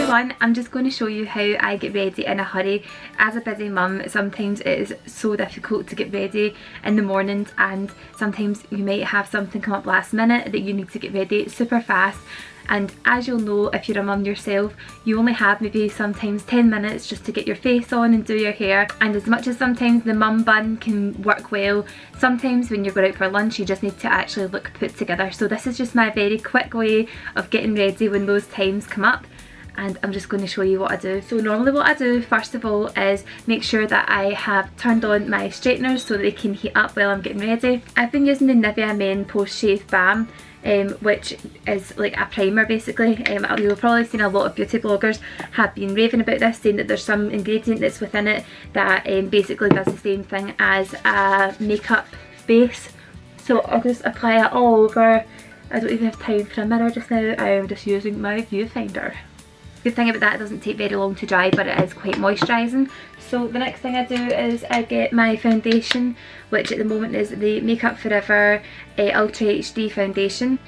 everyone, I'm just going to show you how I get ready in a hurry. As a busy mum, sometimes it is so difficult to get ready in the mornings, and sometimes you might have something come up last minute that you need to get ready super fast. And as you'll know, if you're a mum yourself, you only have maybe sometimes 10 minutes just to get your face on and do your hair. And as much as sometimes the mum bun can work well, sometimes when you're going out for lunch you just need to actually look put together. So this is just my very quick way of getting ready when those times come up. And I'm just going to show you what I do. So normally what I do first of all is make sure that I have turned on my straighteners so they can heat up while I'm getting ready. I've been using the Nivea Men Post Shave Balm, which is like a primer basically. You'll probably seen a lot of beauty bloggers have been raving about this, saying that there's some ingredient that's within it that basically does the same thing as a makeup base. So I'll just apply it all over. I don't even have time for a mirror just now, I'm just using my viewfinder. Good thing about that, it doesn't take very long to dry, but it is quite moisturising. So the next thing I do is I get my foundation, which at the moment is the Makeup Forever Ultra HD foundation.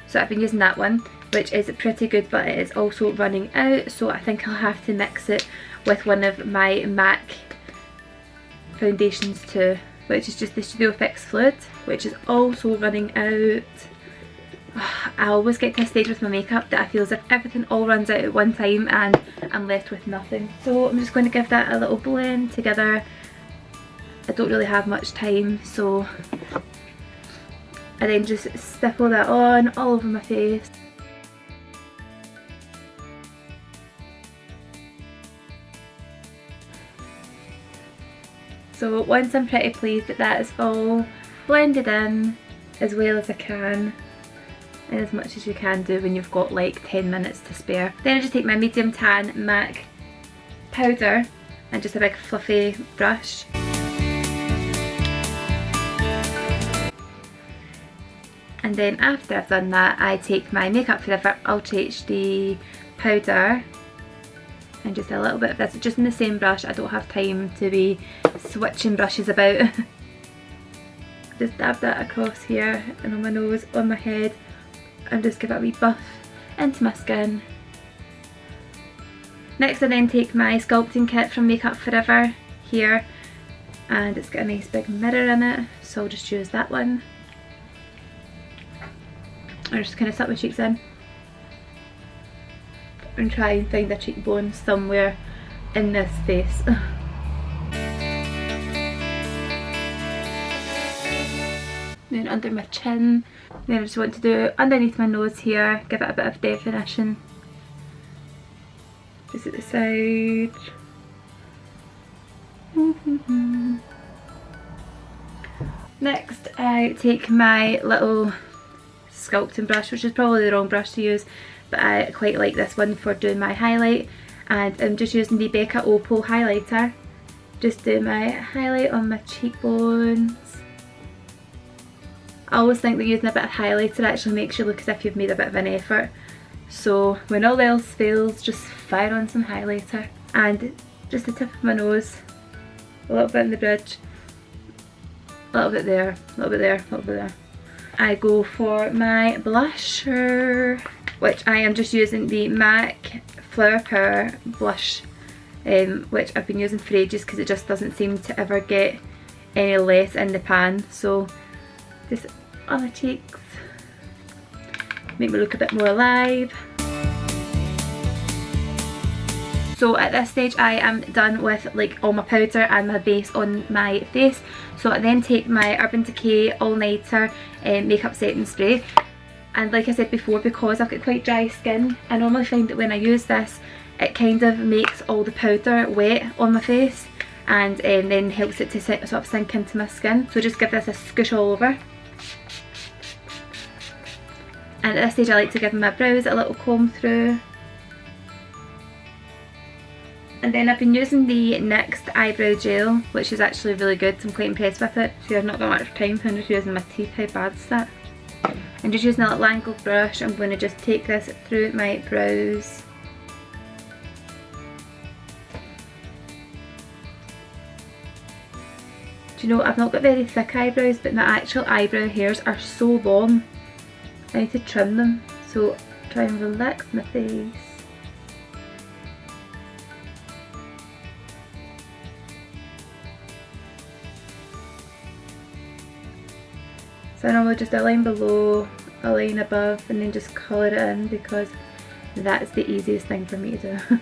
So I've been using that one, which is pretty good, but it is also running out, so I think I'll have to mix it with one of my MAC foundations too, which is just the Studio Fix Fluid, which is also running out. I always get to a stage with my makeup that I feel as if everything all runs out at one time and I'm left with nothing. So I'm just going to give that a little blend together. I don't really have much time, so I then just stipple that on all over my face. So once I'm pretty pleased that that is all blended in as well as I can, and as much as you can do when you've got like 10 minutes to spare. Then I just take my medium tan MAC powder and just a big fluffy brush. And then after I've done that, I take my Makeup Forever Ultra HD powder and just a little bit of this, just in the same brush. I don't have time to be switching brushes about. Just dab that across here and on my nose, on my head, and just give it a wee buff into my skin. Next I then take my sculpting kit from Makeup Forever here, and it's got a nice big mirror in it, so I'll just use that one. I just kind of set my cheeks in and try and find a cheekbone somewhere in this face. Then under my chin, then I just want to do underneath my nose here, give it a bit of definition. Just at the side. Next I take my little sculpting brush, which is probably the wrong brush to use, but I quite like this one for doing my highlight, and I'm just using the Becca Opal highlighter. Just do my highlight on my cheekbones. I always think that using a bit of highlighter actually makes you look as if you've made a bit of an effort. So when all else fails, just fire on some highlighter. And just the tip of my nose, a little bit in the bridge, a little bit there, a little bit there, a little bit there. I go for my blusher, which I am just using the MAC Flower Power blush, which I've been using for ages because it just doesn't seem to ever get any less in the pan. So just on the cheeks, make me look a bit more alive. So at this stage I am done with like all my powder and my base on my face. So I then take my Urban Decay All Nighter makeup setting spray, and like I said before, because I've got quite dry skin, I normally find that when I use this it kind of makes all the powder wet on my face, and then helps it to sort of sink into my skin. So just give this a squish all over. And at this stage I like to give my brows a little comb through. And then I've been using the NYX eyebrow gel, which is actually really good, so I'm quite impressed with it. See, I've not got much time, so I'm just using my teeth, how bad is that? I'm just using a little angled brush. I'm going to just take this through my brows. Do you know, I've not got very thick eyebrows, but my actual eyebrow hairs are so long. I need to trim them, so try and relax my face. So I normally just a line below, a line above, and then just colour it in because that's the easiest thing for me to do.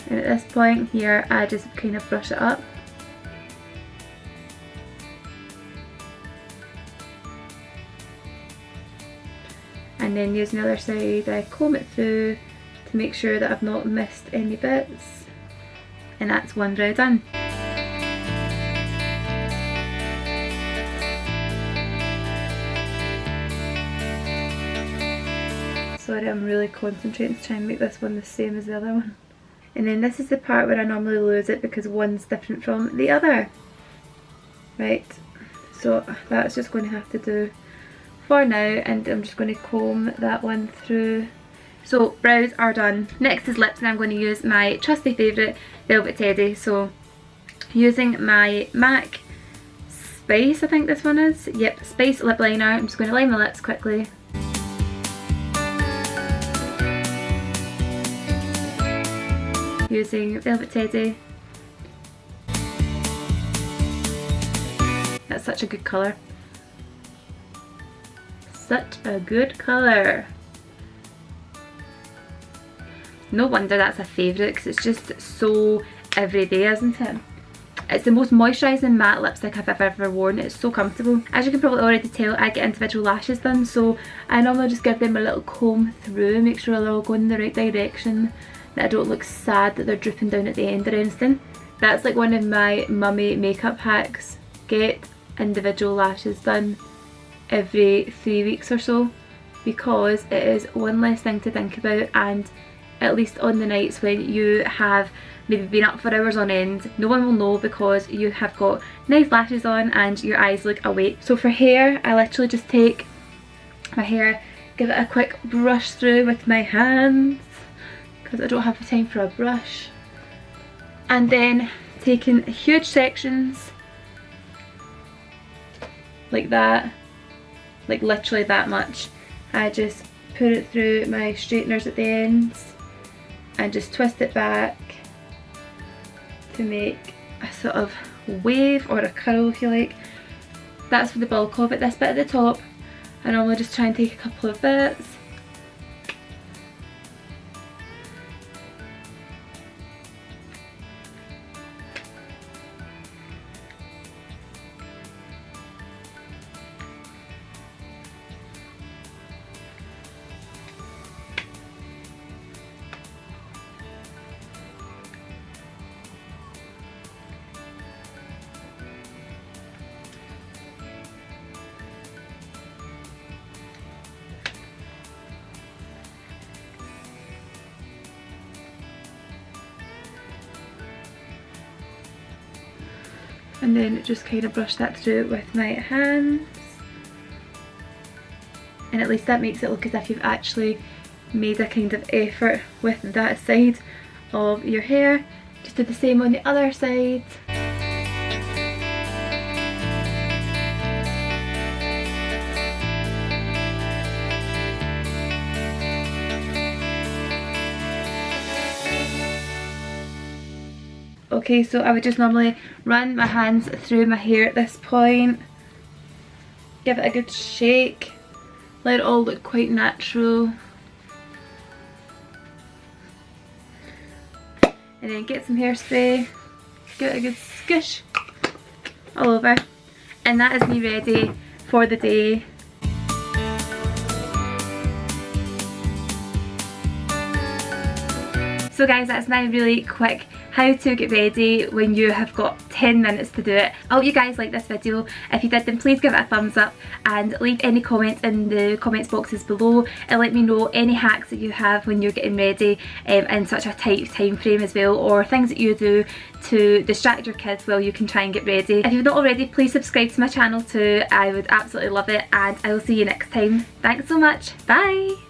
And at this point here, I just kind of brush it up. And then using the other side, I comb it through to make sure that I've not missed any bits. And that's one brow done. Sorry, I'm really concentrating to try and make this one the same as the other one. And then this is the part where I normally lose it because one's different from the other. Right, so that's just going to have to do for now, and I'm just going to comb that one through. So brows are done. Next is lips, and I'm going to use my trusty favourite Velvet Teddy. So using my MAC Spice, I think this one is. Yep, Spice lip liner. I'm just going to line my lips quickly. Using Velvet Teddy. That's such a good colour. Such a good colour. No wonder that's a favourite, because it's just so everyday, isn't it? It's the most moisturising matte lipstick I've ever worn. It's so comfortable. As you can probably already tell, I get individual lashes done, so I normally just give them a little comb through, make sure they're all going in the right direction, that I don't look sad that they're drooping down at the end or anything. That's like one of my mummy makeup hacks. Get individual lashes done every 3 weeks or so, because it is one less thing to think about, and at least on the nights when you have maybe been up for hours on end, no one will know because you have got nice lashes on and your eyes look awake. So for hair, I literally just take my hair, give it a quick brush through with my hands because I don't have the time for a brush, and then taking huge sections like that, like literally that much, I just put it through my straighteners at the ends and just twist it back to make a sort of wave or a curl, if you like. That's for the bulk of it. This bit at the top, I normally just try and take a couple of bits. And then just kind of brush that through with my hands, and at least that makes it look as if you've actually made a kind of effort with that side of your hair. Just do the same on the other side. Okay, so I would just normally run my hands through my hair at this point, give it a good shake, let it all look quite natural, and then get some hairspray, give it a good squish all over, and that is me ready for the day. So guys, that's my really quick how to get ready when you have got 10 minutes to do it. I hope you guys liked this video. If you did, then please give it a thumbs up and leave any comments in the comments boxes below, and let me know any hacks that you have when you're getting ready in such a tight time frame as well, or things that you do to distract your kids while you can try and get ready. If you've not already, please subscribe to my channel too. I would absolutely love it, and I will see you next time. Thanks so much. Bye!